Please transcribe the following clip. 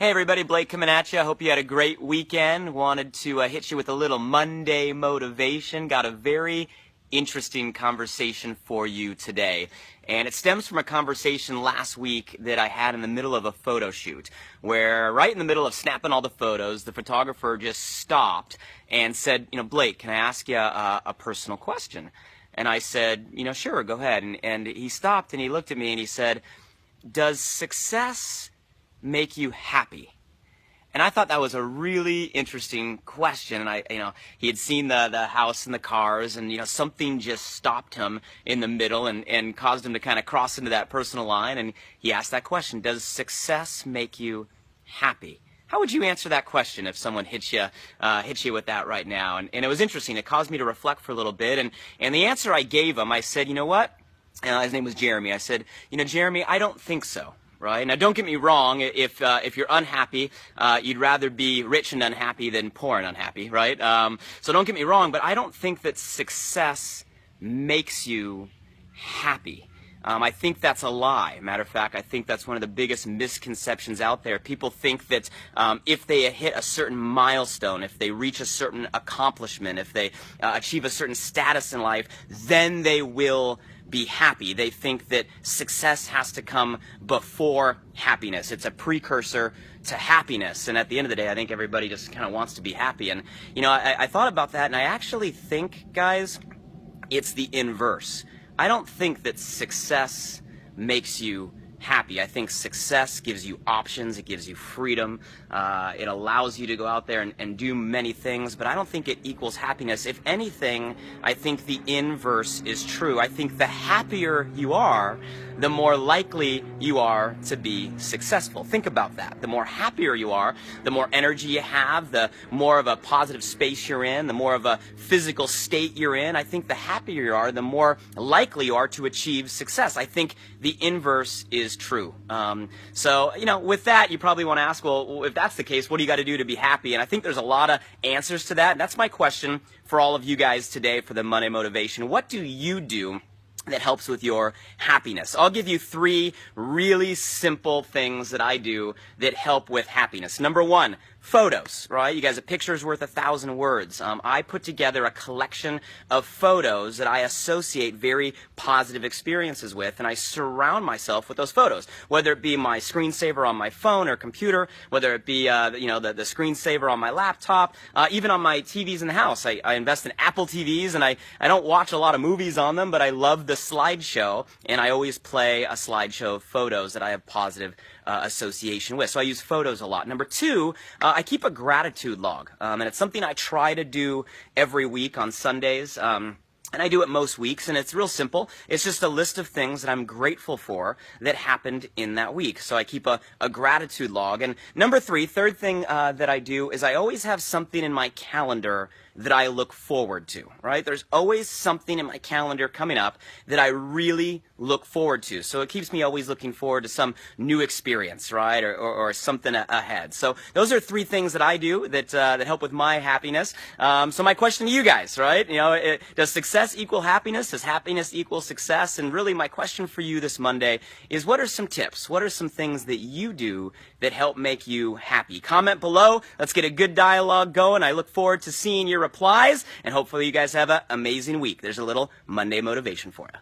Hey everybody, Blake coming at you. I hope you had a great weekend. Wanted to hit you with a little Monday motivation. Got a very interesting conversation for you today. And it stems from a conversation last week that I had in the middle of a photo shoot, where right in the middle of snapping all the photos, the photographer just stopped and said, Blake, can I ask you a personal question? And I said, sure, go ahead. And he stopped and he looked at me and he said, does success make you happy? And I thought that was a really interesting question. And he had seen the house and the cars, and something just stopped him in the middle and caused him to kind of cross into that personal line. And he asked that question: does success make you happy? How would you answer that question if someone hit you with that right now? And it was interesting. It caused me to reflect for a little bit. And the answer I gave him, I said, you know what? His name was Jeremy. I said, Jeremy, I don't think so. Right? Now, don't get me wrong. If you're unhappy, you'd rather be rich and unhappy than poor and unhappy, right? So don't get me wrong, but I don't think that success makes you happy. I think that's a lie. Matter of fact, I think that's one of the biggest misconceptions out there. People think that if they hit a certain milestone, if they reach a certain accomplishment, if they achieve a certain status in life, then they will be happy. They think that success has to come before happiness. It's a precursor to happiness. And at the end of the day, I think everybody just kind of wants to be happy. And, I thought about that, and I actually think, guys, it's the inverse. I don't think that success makes you happy. I think success gives you options. It gives you freedom. It allows you to go out there and do many things, but I don't think it equals happiness. If anything, I think the inverse is true. I think the happier you are, the more likely you are to be successful. Think about that. The more happier you are, the more energy you have, the more of a positive space you're in, the more of a physical state you're in. I think the happier you are, the more likely you are to achieve success. I think the inverse is true. So, with that, you probably want to ask, well, if that's the case, what do you got to do to be happy? And I think there's a lot of answers to that. And that's my question for all of you guys today for the Monday Motivation. What do you do that helps with your happiness? I'll give you 3 really simple things that I do that help with happiness. Number 1, photos, right? You guys, a picture is worth 1,000 words. I put together a collection of photos that I associate very positive experiences with, and I surround myself with those photos, whether it be my screensaver on my phone or computer, whether it be the screensaver on my laptop, even on my TVs in the house. I invest in Apple TVs, and I don't watch a lot of movies on them, but I love the slideshow, and I always play a slideshow of photos that I have positive association with. So I use photos a lot. Number 2, I keep a gratitude log, and it's something I try to do every week on Sundays. And I do it most weeks, and it's real simple. It's just a list of things that I'm grateful for that happened in that week. So I keep a gratitude log. And number 3, third thing that I do is I always have something in my calendar that I look forward to, right? There's always something in my calendar coming up that I really look forward to. So it keeps me always looking forward to some new experience, right? Or something ahead. So those are 3 things that I do that help with my happiness. So my question to you guys, right? Does success equal happiness? Does happiness equal success? And really my question for you this Monday is, what are some tips? What are some things that you do that help make you happy? Comment below. Let's get a good dialogue going. I look forward to seeing your replies, and hopefully you guys have an amazing week. There's a little Monday motivation for you.